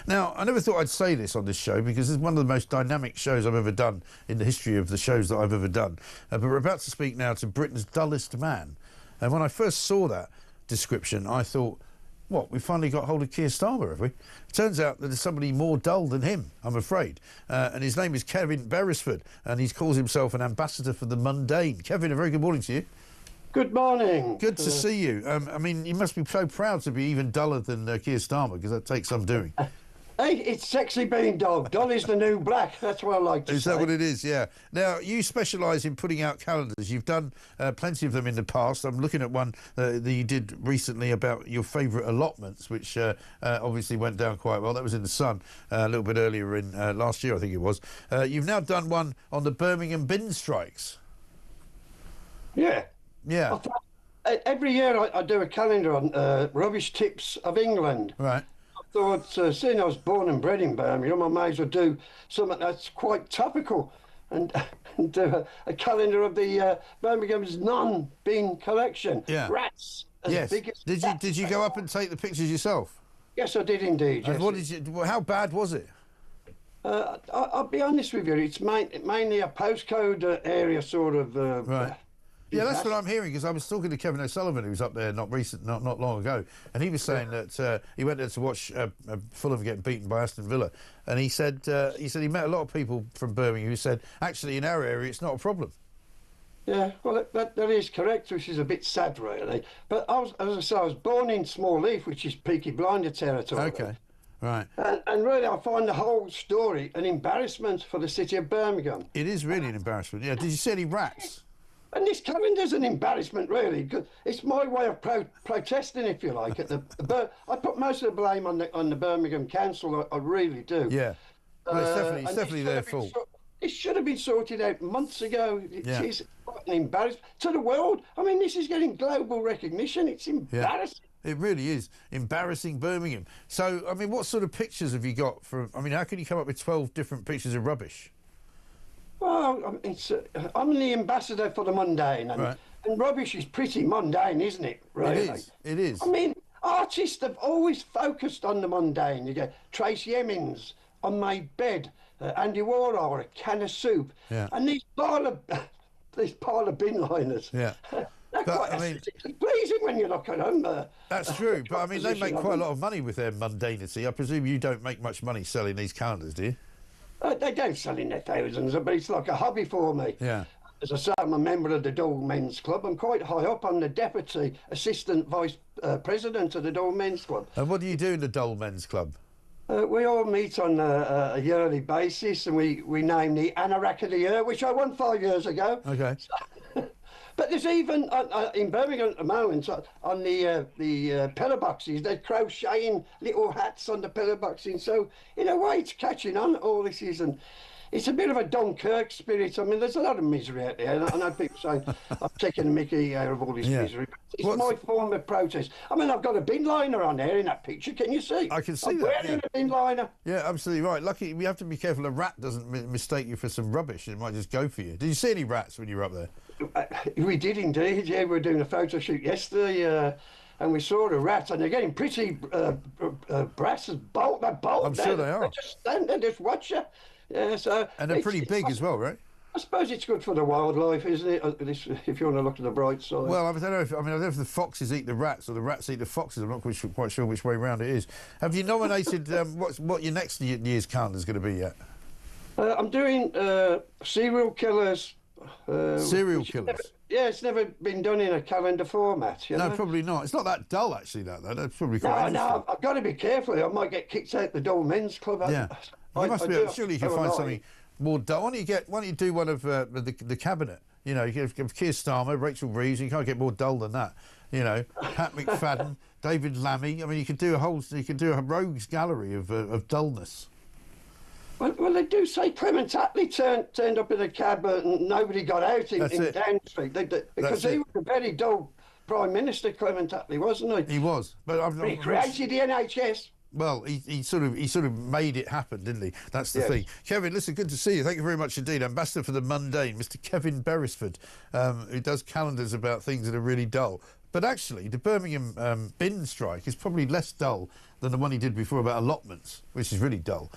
Now, I never thought I'd say this on this show because it's one of the most dynamic shows I've ever done in the history of the shows that I've ever done. But we're about to speak now to Britain's dullest man. And when I first saw that description, I thought, what, we finally got hold of Keir Starmer, have we? Turns out that there's somebody more dull than him, I'm afraid. And his name is Kevin Beresford, and he calls himself an ambassador for the mundane. Kevin, a very good morning to you. Good morning. Good to see you. I mean, you must be so proud to be even duller than Keir Starmer, because that takes some doing. Hey, it's sexy being dull. Dull is the new black. That's what I like to say. Is that what it is? Yeah. Now, you specialise in putting out calendars. You've done plenty of them in the past. I'm looking at one that you did recently about your favourite allotments, which obviously went down quite well. That was in The Sun a little bit earlier in last year, I think it was. You've now done one on the Birmingham bin strikes. Yeah. Yeah. Every year I do a calendar on rubbish tips of England. Right. I thought, seeing I was born and bred in Birmingham, I may as well do something that's quite topical and do a calendar of the Birmingham's non-bin collection. Yeah. Rats. Yes. Did you go up and take the pictures yourself? Yes, I did indeed. And yes. what did you? How bad was it? I'll be honest with you. It's mainly a postcode area sort of. Right. Yeah, that's what I'm hearing, because I was talking to Kevin O'Sullivan, who was up there not long ago, and he was saying that he went there to watch Fulham get beaten by Aston Villa, and he said he met a lot of people from Birmingham who said, actually, in our area, it's not a problem. Yeah, well, that is correct, which is a bit sad, really. But as I say, I was born in Small Heath, which is Peaky Blinder territory. Okay, right. And really, I find the whole story an embarrassment for the city of Birmingham. It is really an embarrassment. Yeah. Did you see any rats? And this calendar's an embarrassment, really. It's my way of protesting, if you like. I put most of the blame on the Birmingham Council. I really do. Yeah. Well, it's definitely their fault. It should have been sorted out months ago. It's quite an embarrassment to the world. I mean, this is getting global recognition. It's embarrassing. Yeah. It really is embarrassing Birmingham. So, I mean, what sort of pictures have you got from? I mean, how can you come up with 12 different pictures of rubbish? Well, I'm the ambassador for the mundane, and rubbish is pretty mundane, isn't it? Really? It is. I mean, artists have always focused on the mundane. You get Tracy Emin's Unmade Bed, Andy Warhol, a can of soup, and these pile of bin liners. Yeah. They're quite aesthetically pleasing when you look at them. That's true, but I mean, they make quite a lot of money with their mundanity. I presume you don't make much money selling these calendars, do you? They don't sell in their thousands, but it's like a hobby for me. Yeah. As I say, I'm a member of the Dull Men's Club. I'm quite high up. I'm the Deputy Assistant Vice President of the Dull Men's Club. And what do you do in the Dull Men's Club? We all meet on a yearly basis, and we name the Anorak of the Year, which I won 5 years ago. Okay. But there's even in Birmingham at the moment on the pillar boxes, they're crocheting little hats on the pillar boxes. So in a way, it's catching on. All this is, and it's a bit of a Dunkirk spirit. I mean, there's a lot of misery out there. I know people saying I'm taking the mickey out of all this misery. It's my form of protest. I mean, I've got a bin liner on there in that picture. Can you see? I can see I'm that. wearing a bin liner. Yeah, absolutely right. Lucky, we have to be careful a rat doesn't mistake you for some rubbish. It might just go for you. Did you see any rats when you were up there? We did indeed. Yeah, we were doing a photo shoot yesterday. And we saw the rats, and they're getting pretty brass as bolt. I'm sure they are. They just stand there, just watch you. Yeah, so and they're pretty big as well, right? I suppose it's good for the wildlife, isn't it? If you want to look at the bright side. Well, I don't know if the foxes eat the rats or the rats eat the foxes. I'm not quite sure which way round it is. Have you nominated what your next year's calendar is going to be yet? I'm doing serial killers. Serial killers. It's never been done in a calendar format. You know? Probably not. It's not that dull, actually. That's probably quite interesting. No, I've got to be careful. I might get kicked out the Dull Men's Club. Yeah. Surely you can find something more dull. Why don't you do one of the cabinet? You know, you have Keir Starmer, Rachel Reeves. You can't get more dull than that. You know, Pat McFadden, David Lammy. I mean, you could do a rogues gallery of dullness. Well, they do say Clement Attlee turned up in a cab and nobody got out in Down Street. Because he was a very dull Prime Minister, Clement Attlee, wasn't he? He was. But he created the NHS. Well, he sort of made it happen, didn't he? That's the thing. Kevin, listen, good to see you. Thank you very much indeed. Ambassador for the Mundane, Mr. Kevin Beresford, who does calendars about things that are really dull. But actually, the Birmingham bin strike is probably less dull than the one he did before about allotments, which is really dull.